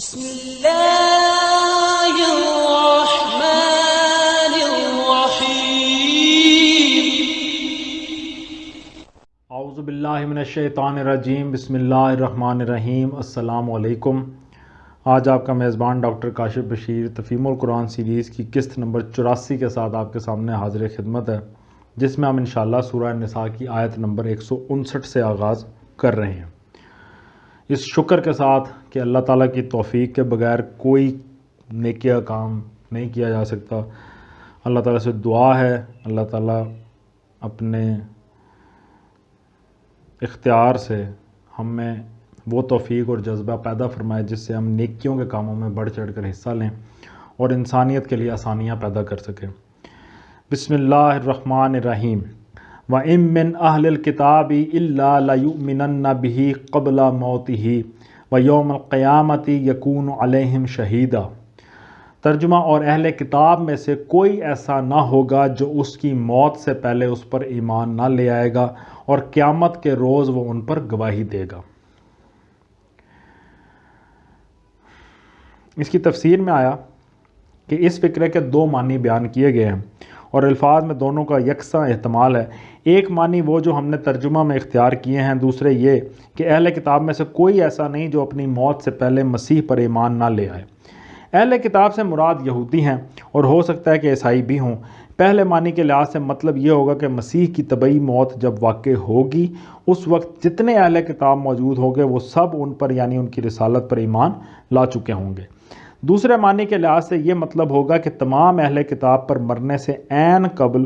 بسم اللہ الرحمن الرحیم۔ اعوذ باللہ من الشیطان الرجیم، بسم اللہ الرحمن الرحیم۔ السلام علیکم۔ آج آپ کا میزبان ڈاکٹر کاشف بشیر تفہیم القرآن سیریز کی قسط نمبر 84 کے ساتھ آپ کے سامنے حاضر خدمت ہے، جس میں ہم انشاءاللہ سورہ نساء کی آیت نمبر 159 سے آغاز کر رہے ہیں، اس شکر کے ساتھ کہ اللہ تعالیٰ کی توفیق کے بغیر کوئی نیکیہ کام نہیں کیا جا سکتا۔ اللہ تعالیٰ سے دعا ہے اللہ تعالیٰ اپنے اختیار سے ہم میں وہ توفیق اور جذبہ پیدا فرمائے جس سے ہم نیکیوں کے کاموں میں بڑھ چڑھ کر حصہ لیں اور انسانیت کے لیے آسانیاں پیدا کر سکیں۔ بسم اللہ الرحمن الرحیم۔ وَإِن مِّنْ أَهْلِ الْكِتَابِ إِلَّا لَيُؤْمِنَنَّ بِهِ قَبْلَ مَوْتِهِ وَيَوْمَ الْقِيَامَةِ يَكُونُ عَلَيْهِمْ شَهِيدًا۔ ترجمہ، اور اہل کتاب میں سے کوئی ایسا نہ ہوگا جو اس کی موت سے پہلے اس پر ایمان نہ لے آئے گا، اور قیامت کے روز وہ ان پر گواہی دے گا۔ اس کی تفسیر میں آیا کہ اس فقرے کے دو معنی بیان کیے گئے ہیں اور الفاظ میں دونوں کا یکساں احتمال ہے۔ ایک معنی وہ جو ہم نے ترجمہ میں اختیار کیے ہیں، دوسرے یہ کہ اہل کتاب میں سے کوئی ایسا نہیں جو اپنی موت سے پہلے مسیح پر ایمان نہ لے آئے۔ اہل کتاب سے مراد یہودی ہیں اور ہو سکتا ہے کہ عیسائی بھی ہوں۔ پہلے معنی کے لحاظ سے مطلب یہ ہوگا کہ مسیح کی طبعی موت جب واقع ہوگی، اس وقت جتنے اہل کتاب موجود ہوں گے وہ سب ان پر یعنی ان کی رسالت پر ایمان لا چکے ہوں گے۔ دوسرے معنی کے لحاظ سے یہ مطلب ہوگا کہ تمام اہل کتاب پر مرنے سے عین قبل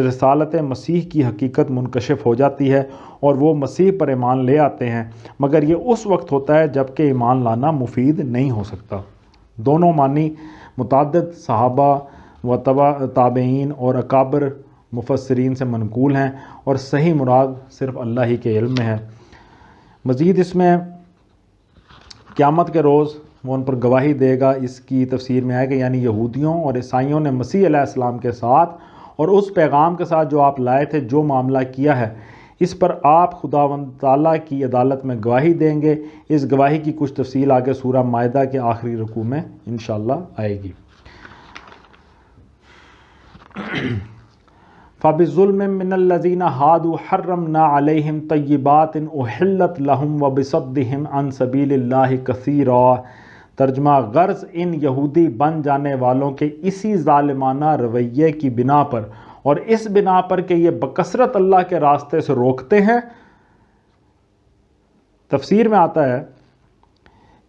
رسالت مسیح کی حقیقت منکشف ہو جاتی ہے اور وہ مسیح پر ایمان لے آتے ہیں، مگر یہ اس وقت ہوتا ہے جب کہ ایمان لانا مفید نہیں ہو سکتا۔ دونوں معنی متعدد صحابہ و تابعین اور اکابر مفسرین سے منقول ہیں اور صحیح مراد صرف اللہ ہی کے علم میں ہے۔ مزید اس میں قیامت کے روز وہ ان پر گواہی دے گا، اس کی تفسیر میں ہے کہ یعنی یہودیوں اور عیسائیوں نے مسیح علیہ السلام کے ساتھ اور اس پیغام کے ساتھ جو آپ لائے تھے جو معاملہ کیا ہے، اس پر آپ خداوند تعالیٰ کی عدالت میں گواہی دیں گے۔ اس گواہی کی کچھ تفصیل آگے سورہ مائدہ کے آخری رکوع میں انشاءاللہ آئے گی۔ فَبِظُلْمٍ مِّنَ الَّذِينَ هَادُوا حَرَّمْنَا عَلَيْهِمْ طَيِّبَاتٍ أُحِلَّتْ لَهُمْ وَبِصَدِّهِمْ عَن سَبِيلِ اللَّهِ كَثِيرًا۔ ترجمہ، غرض ان یہودی بن جانے والوں کے اسی ظالمانہ رویے کی بنا پر اور اس بنا پر کہ یہ بکثرت اللہ کے راستے سے روکتے ہیں۔ تفسیر میں آتا ہے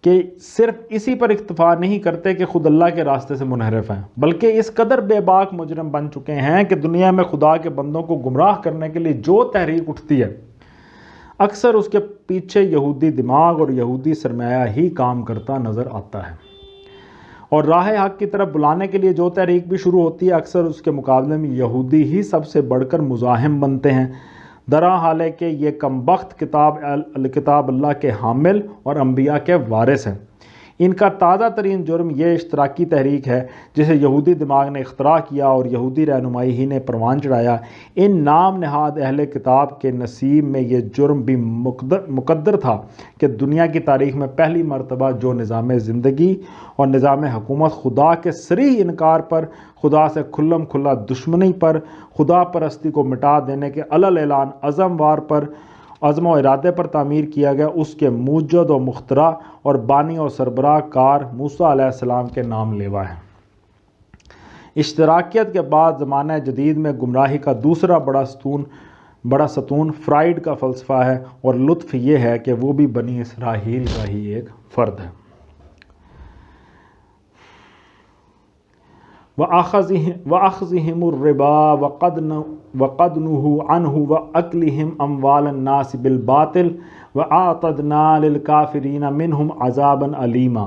کہ صرف اسی پر اکتفا نہیں کرتے کہ خود اللہ کے راستے سے منحرف ہیں، بلکہ اس قدر بے باک مجرم بن چکے ہیں کہ دنیا میں خدا کے بندوں کو گمراہ کرنے کے لیے جو تحریک اٹھتی ہے، اکثر اس کے پیچھے یہودی دماغ اور یہودی سرمایہ ہی کام کرتا نظر آتا ہے، اور راہ حق کی طرف بلانے کے لیے جو تحریک بھی شروع ہوتی ہے، اکثر اس کے مقابلے میں یہودی ہی سب سے بڑھ کر مزاحم بنتے ہیں، درا حال ہے کہ یہ کمبخت کتاب اللہ کے حامل اور انبیاء کے وارث ہیں۔ ان کا تازہ ترین جرم یہ اشتراکی تحریک ہے جسے یہودی دماغ نے اختراع کیا اور یہودی رہنمائی ہی نے پروان چڑھایا۔ ان نام نہاد اہل کتاب کے نصیب میں یہ جرم بھی مقدر تھا کہ دنیا کی تاریخ میں پہلی مرتبہ جو نظام زندگی اور نظام حکومت خدا کے صریح انکار پر، خدا سے کھلم کھلا دشمنی پر، خدا پرستی کو مٹا دینے کے علل اعلان عزم و ارادے پر تعمیر کیا گیا، اس کے موجد و مخترع اور بانی و سربراہ کار موسیٰ علیہ السلام کے نام لیوا ہے۔ اشتراکیت کے بعد زمانہ جدید میں گمراہی کا دوسرا بڑا ستون فرائیڈ کا فلسفہ ہے، اور لطف یہ ہے کہ وہ بھی بنی اسرائیل کا ہی ایک فرد ہے۔ وَأَخْذِهِمُ الرِّبَا وَقَدْ نُهُوا عَنْهُ وَأَكْلِهِمْ أَمْوَالَ النَّاسِ بِالْبَاطِلِ وَأَعْتَدْنَا لِلْكَافِرِينَ مِنْهُمْ عَذَابًا أَلِيمًا۔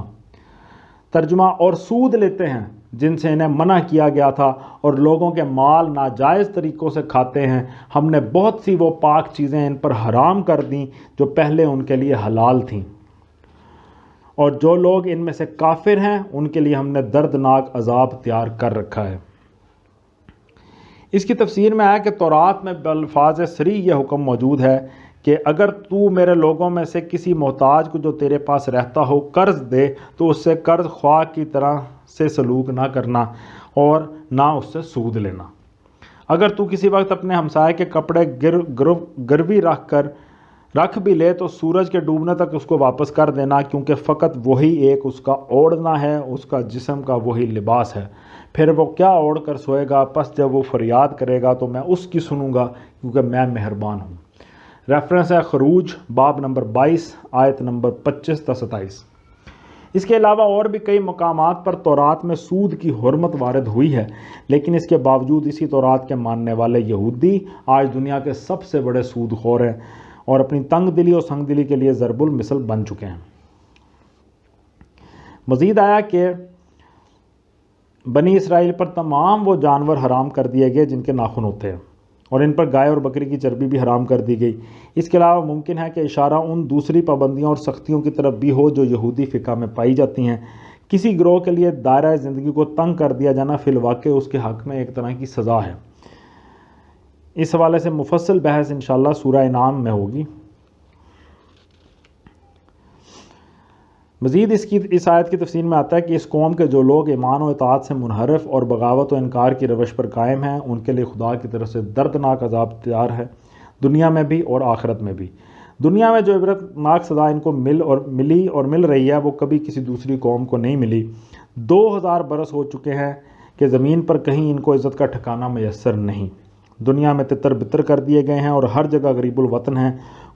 ترجمہ، اور سود لیتے ہیں جن سے انہیں منع کیا گیا تھا، اور لوگوں کے مال ناجائز طریقوں سے کھاتے ہیں۔ ہم نے بہت سی وہ پاک چیزیں ان پر حرام کر دیں جو پہلے ان کے لیے حلال تھیں، اور جو لوگ ان میں سے کافر ہیں ان کے لیے ہم نے دردناک عذاب تیار کر رکھا ہے۔ اس کی تفسیر میں آیا کہ تورات میں بالفاظ صریح یہ حکم موجود ہے کہ اگر تو میرے لوگوں میں سے کسی محتاج کو جو تیرے پاس رہتا ہو قرض دے تو اس سے قرض خواہ کی طرح سے سلوک نہ کرنا اور نہ اس سے سود لینا۔ اگر تو کسی وقت اپنے ہمسائے کے کپڑے گروی رکھ بھی لے تو سورج کے ڈوبنے تک اس کو واپس کر دینا، کیونکہ فقط وہی ایک اس کا اوڑھنا ہے، اس کا جسم کا وہی لباس ہے۔ پھر وہ کیا اوڑھ کر سوئے گا، پس جب وہ فریاد کرے گا تو میں اس کی سنوں گا، کیونکہ میں مہربان ہوں۔ ریفرنس ہے خروج باب نمبر 22 آیت نمبر 25 تا 27۔ اس کے علاوہ اور بھی کئی مقامات پر تورات میں سود کی حرمت وارد ہوئی ہے، لیکن اس کے باوجود اسی تورات کے ماننے والے یہودی آج دنیا کے سب سے بڑے سود خور ہیں اور اپنی تنگ دلی اور سنگ دلی کے لیے ضرب المثل بن چکے ہیں۔ مزید آیا کہ بنی اسرائیل پر تمام وہ جانور حرام کر دیے گئے جن کے ناخن ہوتے ہیں، اور ان پر گائے اور بکری کی چربی بھی حرام کر دی گئی۔ اس کے علاوہ ممکن ہے کہ اشارہ ان دوسری پابندیوں اور سختیوں کی طرف بھی ہو جو یہودی فقہ میں پائی جاتی ہیں۔ کسی گروہ کے لیے دائرہ زندگی کو تنگ کر دیا جانا فی الواقع اس کے حق میں ایک طرح کی سزا ہے۔ اس حوالے سے مفصل بحث انشاءاللہ سورہ انعام میں ہوگی۔ مزید اس آیت کی تفسیر میں آتا ہے کہ اس قوم کے جو لوگ ایمان و اطاعت سے منحرف اور بغاوت و انکار کی روش پر قائم ہیں، ان کے لیے خدا کی طرف سے دردناک عذاب تیار ہے، دنیا میں بھی اور آخرت میں بھی۔ دنیا میں جو عبرتناک سزا ان کو مل رہی ہے وہ کبھی کسی دوسری قوم کو نہیں ملی۔ 2000 برس ہو چکے ہیں کہ زمین پر کہیں ان کو عزت کا ٹھکانہ میسر نہیں۔ دنیا میں تتر بتر کر دیے گئے ہیں اور ہر جگہ غریب الوطن ہیں۔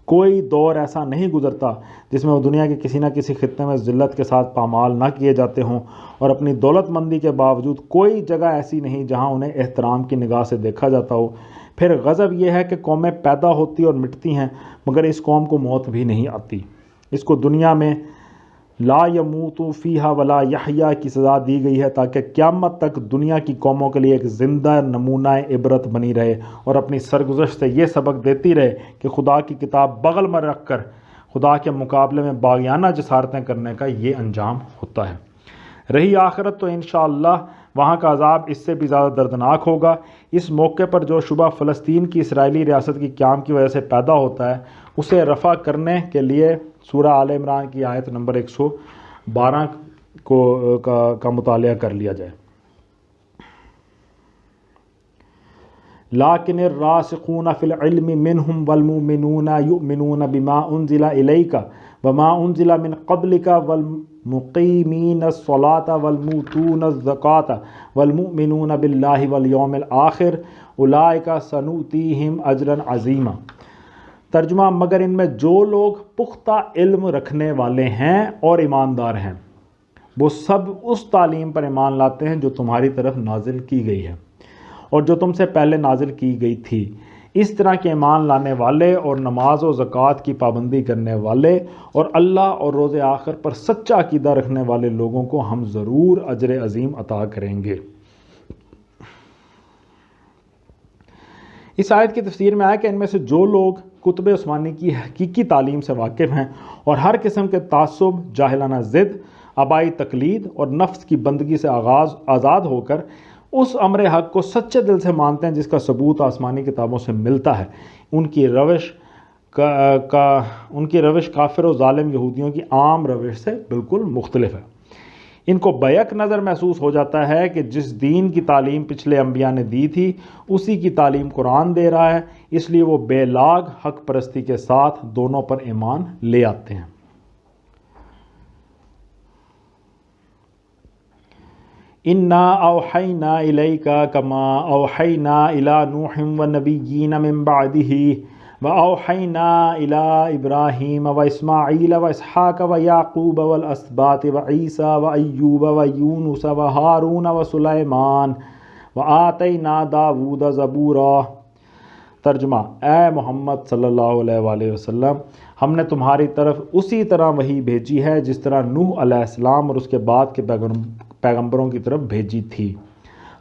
کوئی دور ایسا نہیں گزرتا جس میں وہ دنیا کے کسی نہ کسی خطے میں ذلت کے ساتھ پامال نہ کیے جاتے ہوں، اور اپنی دولت مندی کے باوجود کوئی جگہ ایسی نہیں جہاں انہیں احترام کی نگاہ سے دیکھا جاتا ہو۔ پھر غضب یہ ہے کہ قومیں پیدا ہوتی اور مٹتی ہیں مگر اس قوم کو موت بھی نہیں آتی۔ اس کو دنیا میں لا یموت فیہا ولا یحییٰ کی سزا دی گئی ہے تاکہ قیامت تک دنیا کی قوموں کے لیے ایک زندہ نمونہ عبرت بنی رہے اور اپنی سرگزشت سے یہ سبق دیتی رہے کہ خدا کی کتاب بغل میں رکھ کر خدا کے مقابلے میں باغیانہ جسارتیں کرنے کا یہ انجام ہوتا ہے۔ رہی آخرت تو انشاءاللہ وہاں کا عذاب اس سے بھی زیادہ دردناک ہوگا۔ اس موقع پر جو شبہ فلسطین کی اسرائیلی ریاست کی قیام کی وجہ سے پیدا ہوتا ہے اسے رفع کرنے کے لیے سورہ آل عمران کی آیت نمبر 112 کا مطالعہ کر لیا جائے۔ لیکن الراسخون فی العلم منہم والمؤمنون یؤمنون بما انزل الیک وما انزل من قبلک والمقیمین الصلاة والمؤتون الزکاة والمؤمنون باللہ والیوم الآخر اولئک سنؤتیہم اجرا عظیما۔ ترجمہ: مگر ان میں جو لوگ پختہ علم رکھنے والے ہیں اور ایماندار ہیں وہ سب اس تعلیم پر ایمان لاتے ہیں جو تمہاری طرف نازل کی گئی ہے اور جو تم سے پہلے نازل کی گئی تھی۔ اس طرح کے ایمان لانے والے اور نماز و زکوٰۃ کی پابندی کرنے والے اور اللہ اور روز آخر پر سچا عقیدہ رکھنے والے لوگوں کو ہم ضرور اجر عظیم عطا کریں گے۔ اس آیت کی تفسیر میں آیا کہ ان میں سے جو لوگ کتب عثمانی کی حقیقی تعلیم سے واقف ہیں اور ہر قسم کے تعصب، جاہلانہ ضد، آبائی تقلید اور نفس کی بندگی سے آزاد ہو کر اس امر حق کو سچے دل سے مانتے ہیں جس کا ثبوت آسمانی کتابوں سے ملتا ہے، ان کی روش کافر و ظالم یہودیوں کی عام روش سے بالکل مختلف ہے۔ ان کو بیک نظر محسوس ہو جاتا ہے کہ جس دین کی تعلیم پچھلے انبیاء نے دی تھی اسی کی تعلیم قرآن دے رہا ہے، اس لیے وہ بے لاگ حق پرستی کے ساتھ دونوں پر ایمان لے آتے ہیں۔ اِنَّا أَوْحَيْنَا إِلَيْكَ كَمَا أَوْحَيْنَا إِلَى نُوحٍ وَالنَّبِيِّينَ مِن بَعْدِهِ وَأَوْحَيْنَا إِلَى إِبْرَاهِيمَ وَإِسْمَاعِيلَ وَإِسْحَاقَ وَيَعْقُوبَ وَالْأَسْبَاطِ وَعِيسَى وَأَيُّوبَ وَيُونُسَ وَهَارُونَ وَسُلَيْمَانَ وَآتَيْنَا دَاوُودَ زَبُورًا۔ ترجمہ: اے محمد صلی اللہ علیہ وآلہ وسلم، ہم نے تمہاری طرف اسی طرح وحی بھیجی ہے جس طرح نوح علیہ السلام اور اس کے بعد کے پیغمبروں کی طرف بھیجی تھی۔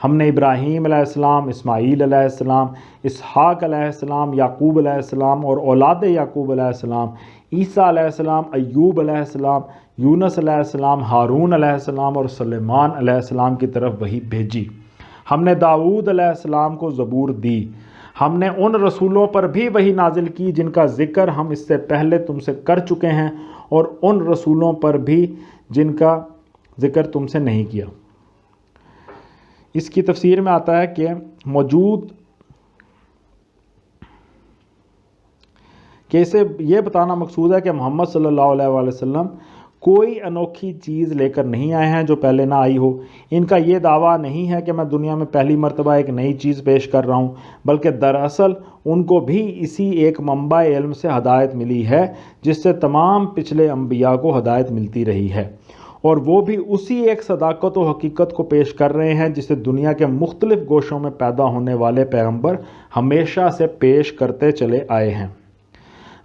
ہم نے ابراہیم علیہ السلام، اسماعیل علیہ السلام، اسحاق علیہ السلام، یعقوب علیہ السلام اور اولاد یعقوب علیہ السلام، عیسیٰ علیہ السلام، ایوب علیہ السلام، یونس علیہ السلام، ہارون علیہ السلام اور سلیمان علیہ السلام کی طرف وحی بھیجی۔ ہم نے داؤد علیہ السلام کو زبور دی۔ ہم نے ان رسولوں پر بھی وحی نازل کی جن کا ذکر ہم اس سے پہلے تم سے کر چکے ہیں، اور ان رسولوں پر بھی جن کا ذکر تم سے نہیں کیا۔ اس کی تفسیر میں آتا ہے کہ اسے یہ بتانا مقصود ہے کہ محمد صلی اللہ علیہ وآلہ وسلم کوئی انوکھی چیز لے کر نہیں آئے ہیں جو پہلے نہ آئی ہو۔ ان کا یہ دعویٰ نہیں ہے کہ میں دنیا میں پہلی مرتبہ ایک نئی چیز پیش کر رہا ہوں، بلکہ دراصل ان کو بھی اسی ایک منبع علم سے ہدایت ملی ہے جس سے تمام پچھلے انبیاء کو ہدایت ملتی رہی ہے، اور وہ بھی اسی ایک صداقت و حقیقت کو پیش کر رہے ہیں جسے دنیا کے مختلف گوشوں میں پیدا ہونے والے پیغمبر ہمیشہ سے پیش کرتے چلے آئے ہیں۔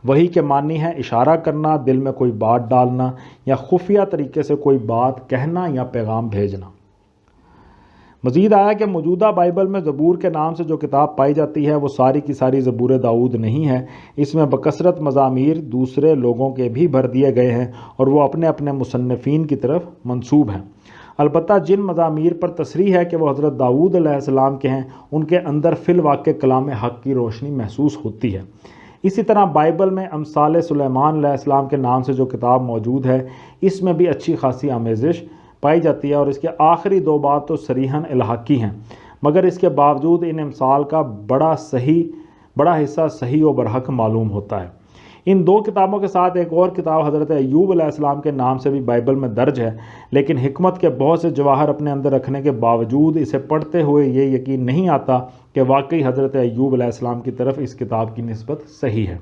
وحی کے معنی ہے اشارہ کرنا، دل میں کوئی بات ڈالنا، یا خفیہ طریقے سے کوئی بات کہنا یا پیغام بھیجنا۔ مزید آیا کہ موجودہ بائبل میں زبور کے نام سے جو کتاب پائی جاتی ہے وہ ساری کی ساری زبور داؤد نہیں ہے، اس میں بکثرت مزامیر دوسرے لوگوں کے بھی بھر دیے گئے ہیں اور وہ اپنے اپنے مصنفین کی طرف منسوب ہیں۔ البتہ جن مزامیر پر تصریح ہے کہ وہ حضرت داؤد علیہ السلام کے ہیں، ان کے اندر فی الواقع کلام حق کی روشنی محسوس ہوتی ہے۔ اسی طرح بائبل میں امثال سلیمان علیہ السلام کے نام سے جو کتاب موجود ہے، اس میں بھی اچھی خاصی آمیزش پائی جاتی ہے، اور اس کے آخری دو باب تو صریحاً الحاقی ہیں، مگر اس کے باوجود ان امثال کا بڑا حصہ صحیح و برحق معلوم ہوتا ہے۔ ان دو کتابوں کے ساتھ ایک اور کتاب حضرت ایوب علیہ السلام کے نام سے بھی بائبل میں درج ہے، لیکن حکمت کے بہت سے جواہر اپنے اندر رکھنے کے باوجود اسے پڑھتے ہوئے یہ یقین نہیں آتا کہ واقعی حضرت ایوب علیہ السلام کی طرف اس کتاب کی نسبت صحیح ہے،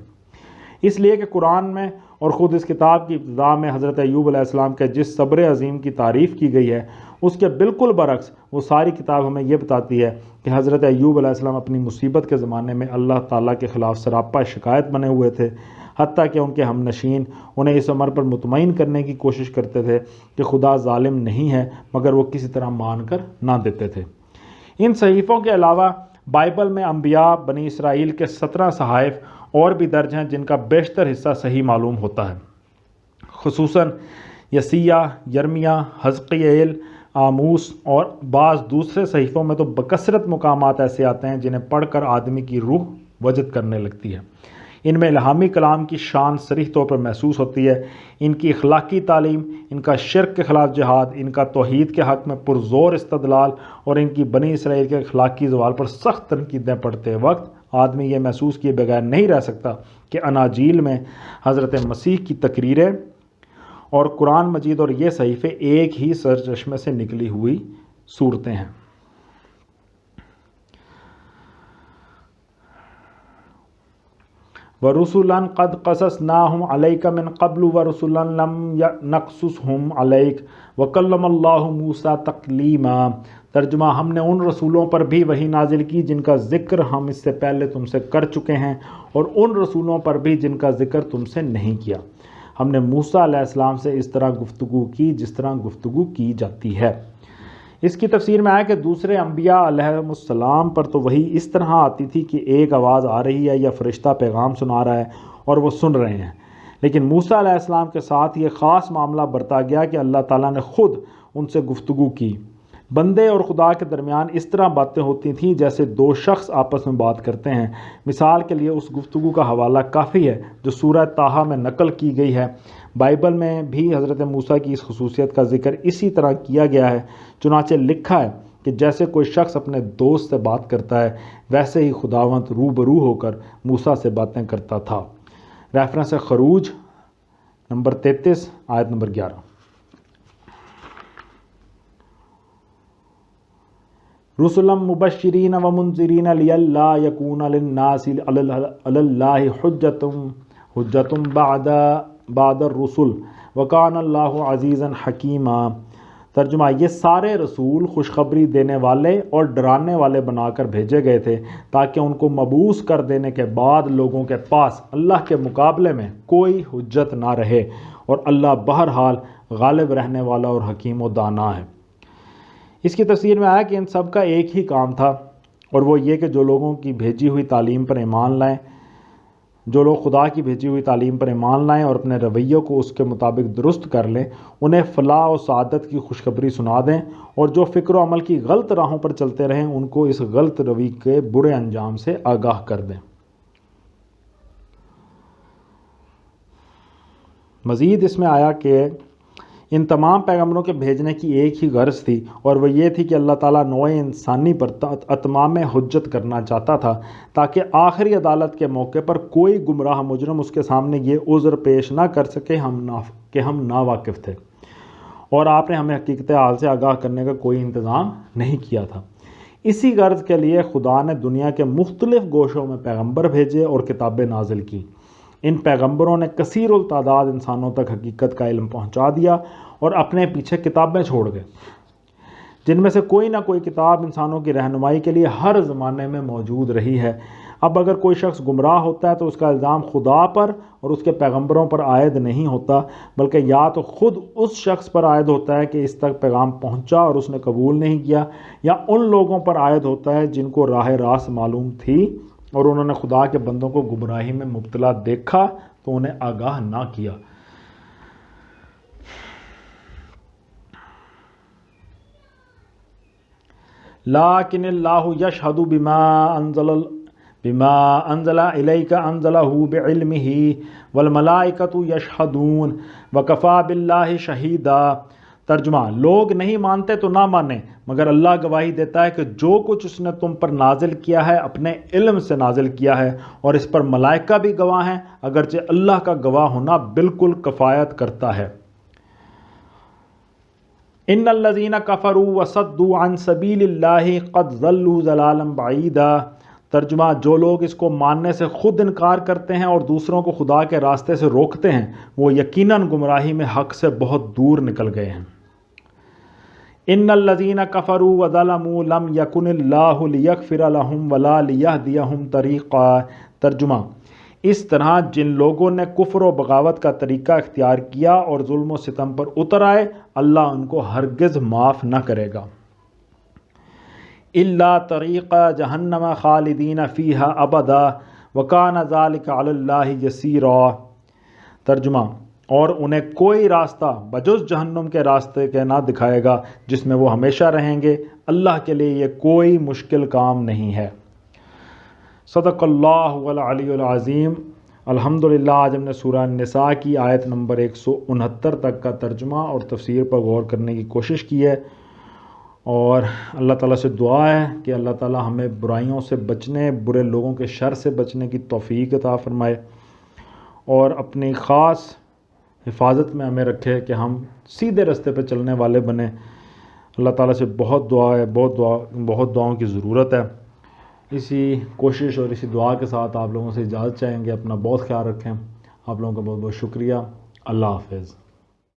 اس لیے کہ قرآن میں اور خود اس کتاب کی ابتداء میں حضرت ایوب علیہ السلام کے جس صبر عظیم کی تعریف کی گئی ہے، اس کے بالکل برعکس وہ ساری کتاب ہمیں یہ بتاتی ہے کہ حضرت ایوب علیہ السلام اپنی مصیبت کے زمانے میں اللہ تعالیٰ کے خلاف سراپا شکایت بنے ہوئے تھے، حتیٰ کہ ان کے ہم نشین انہیں اس عمر پر مطمئن کرنے کی کوشش کرتے تھے کہ خدا ظالم نہیں ہے، مگر وہ کسی طرح مان کر نہ دیتے تھے۔ ان صحیفوں کے علاوہ بائبل میں انبیاء بنی اسرائیل کے 17 صحائف اور بھی درج ہیں جن کا بیشتر حصہ صحیح معلوم ہوتا ہے، خصوصاً یسیہ، یرمیہ، حزقییل، آموس، اور بعض دوسرے صحیفوں میں تو بکثرت مقامات ایسے آتے ہیں جنہیں پڑھ کر آدمی کی روح وجد کرنے لگتی ہے۔ ان میں الہامی کلام کی شان صریح طور پر محسوس ہوتی ہے، ان کی اخلاقی تعلیم، ان کا شرک کے خلاف جہاد، ان کا توحید کے حق میں پرزور استدلال، اور ان کی بنی اسرائیل کے اخلاقی زوال پر سخت تنقیدیں پڑھتے وقت آدمی یہ محسوس کیے بغیر نہیں رہ سکتا کہ اناجیل میں حضرت مسیح کی تقریریں اور قرآن مجید اور یہ صحیفے ایک ہی سرچشمے سے نکلی ہوئی صورتیں ہیں۔ وَرُسُلًا قَدْ قَصَصْنَاهُمْ عَلَيْكَ مِنْ قَبْلُ وَرُسُلًا لَمْ نَقْصُصْهُمْ عَلَيْكَ وَكَلَّمَ اللَّهُ مُوسَىٰ تَكْلِيمًا۔ ترجمہ: ہم نے ان رسولوں پر بھی وحی نازل کی جن کا ذکر ہم اس سے پہلے تم سے کر چکے ہیں، اور ان رسولوں پر بھی جن کا ذکر تم سے نہیں کیا۔ ہم نے موسیٰ علیہ السلام سے اس طرح گفتگو کی جس طرح گفتگو کی جاتی ہے۔ اس کی تفسیر میں آیا کہ دوسرے انبیاء علیہ السلام پر تو وحی اس طرح آتی تھی کہ ایک آواز آ رہی ہے یا فرشتہ پیغام سنا رہا ہے اور وہ سن رہے ہیں، لیکن موسیٰ علیہ السلام کے ساتھ یہ خاص معاملہ برتا گیا کہ اللہ تعالیٰ نے خود ان سے گفتگو کی۔ بندے اور خدا کے درمیان اس طرح باتیں ہوتی تھیں جیسے دو شخص آپس میں بات کرتے ہیں۔ مثال کے لیے اس گفتگو کا حوالہ کافی ہے جو سورہ طٰہٰ میں نقل کی گئی ہے۔ بائبل میں بھی حضرت موسیٰ کی اس خصوصیت کا ذکر اسی طرح کیا گیا ہے، چنانچہ لکھا ہے کہ جیسے کوئی شخص اپنے دوست سے بات کرتا ہے ویسے ہی خداوند روبرو ہو کر موسیٰ سے باتیں کرتا تھا۔ ریفرنس خروج نمبر 33 آیت نمبر 11۔ رسلا مبشرین ومنذرین لئلا یکون للناس علی اللہ حجۃ بعد الرسل وکان اللہ عزیزا حکیما۔ ترجمہ: یہ سارے رسول خوشخبری دینے والے اور ڈرانے والے بنا کر بھیجے گئے تھے تاکہ ان کو مبعوث کر دینے کے بعد لوگوں کے پاس اللہ کے مقابلے میں کوئی حجت نہ رہے، اور اللہ بہرحال غالب رہنے والا اور حکیم و دانا ہے۔ اس کی تفسیر میں آیا کہ ان سب کا ایک ہی کام تھا، اور وہ یہ کہ جو لوگوں کی بھیجی ہوئی تعلیم پر ایمان لائیں جو لوگ خدا کی بھیجی ہوئی تعلیم پر ایمان لائیں اور اپنے رویوں کو اس کے مطابق درست کر لیں، انہیں فلاح و سعادت کی خوشخبری سنا دیں، اور جو فکر و عمل کی غلط راہوں پر چلتے رہیں ان کو اس غلط روی کے برے انجام سے آگاہ کر دیں۔ مزید اس میں آیا کہ ان تمام پیغمبروں کے بھیجنے کی ایک ہی غرض تھی، اور وہ یہ تھی کہ اللہ تعالیٰ نوع انسانی پر اتمام حجت کرنا چاہتا تھا، تاکہ آخری عدالت کے موقع پر کوئی گمراہ مجرم اس کے سامنے یہ عذر پیش نہ کر سکے کہ ہم ناواقف تھے، اور آپ نے ہمیں حقیقت حال سے آگاہ کرنے کا کوئی انتظام نہیں کیا تھا۔ اسی غرض کے لیے خدا نے دنیا کے مختلف گوشوں میں پیغمبر بھیجے اور کتابیں نازل کی۔ ان پیغمبروں نے کثیر التعداد انسانوں تک حقیقت کا علم پہنچا دیا اور اپنے پیچھے کتابیں چھوڑ گئے، جن میں سے کوئی نہ کوئی کتاب انسانوں کی رہنمائی کے لیے ہر زمانے میں موجود رہی ہے۔ اب اگر کوئی شخص گمراہ ہوتا ہے تو اس کا الزام خدا پر اور اس کے پیغمبروں پر عائد نہیں ہوتا، بلکہ یا تو خود اس شخص پر عائد ہوتا ہے کہ اس تک پیغام پہنچا اور اس نے قبول نہیں کیا، یا ان لوگوں پر عائد ہوتا ہے جن کو راہ راست معلوم تھی اور انہوں نے خدا کے بندوں کو گمراہی میں مبتلا دیکھا تو انہیں آگاہ نہ کیا۔ لیکن اللہ یشہد بما انزل الیک انزلہ بعلمہ والملائکۃ یشہدون وکفی باللہ شہیدا۔ ترجمہ: لوگ نہیں مانتے تو نہ مانیں، مگر اللہ گواہی دیتا ہے کہ جو کچھ اس نے تم پر نازل کیا ہے اپنے علم سے نازل کیا ہے، اور اس پر ملائکہ بھی گواہ ہیں، اگرچہ اللہ کا گواہ ہونا بالکل کفایت کرتا ہے۔ ان الذین کفروا وصدوا عن سبیل اللہ قد ضلوا ضلالا بعیدا۔ ترجمہ: جو لوگ اس کو ماننے سے خود انکار کرتے ہیں اور دوسروں کو خدا کے راستے سے روکتے ہیں، وہ یقیناً گمراہی میں حق سے بہت دور نکل گئے ہیں۔ ان الذین کفروا وظلموا لم یکن اللہ لیغفر لهم ولا لیہدیہم طریقا۔ ترجمہ: اس طرح جن لوگوں نے کفر و بغاوت کا طریقہ اختیار کیا اور ظلم و ستم پر اتر آئے، اللہ ان کو ہرگز معاف نہ کرے گا۔ الا طریق جہنم خالدین فیہا ابدا وکان ذلک علی اللہ یسیرا۔ ترجمہ: اور انہیں کوئی راستہ بجز جہنم کے راستے کے نہ دکھائے گا جس میں وہ ہمیشہ رہیں گے، اللہ کے لیے یہ کوئی مشکل کام نہیں ہے۔ صدق اللہ العلی العظیم۔ الحمدللہ آج ہم نے سورہ النساء کی آیت نمبر 169 تک کا ترجمہ اور تفسیر پر غور کرنے کی کوشش کی ہے، اور اللہ تعالیٰ سے دعا ہے کہ اللہ تعالیٰ ہمیں برائیوں سے بچنے، برے لوگوں کے شر سے بچنے کی توفیق عطا فرمائے، اور اپنی خاص حفاظت میں ہمیں رکھے کہ ہم سیدھے راستے پہ چلنے والے بنیں۔ اللہ تعالیٰ سے بہت دعا ہے، بہت دعاؤں کی ضرورت ہے۔ اسی کوشش اور اسی دعا کے ساتھ آپ لوگوں سے اجازت چاہیں گے۔ اپنا بہت خیال رکھیں۔ آپ لوگوں کا بہت بہت شکریہ۔ اللہ حافظ۔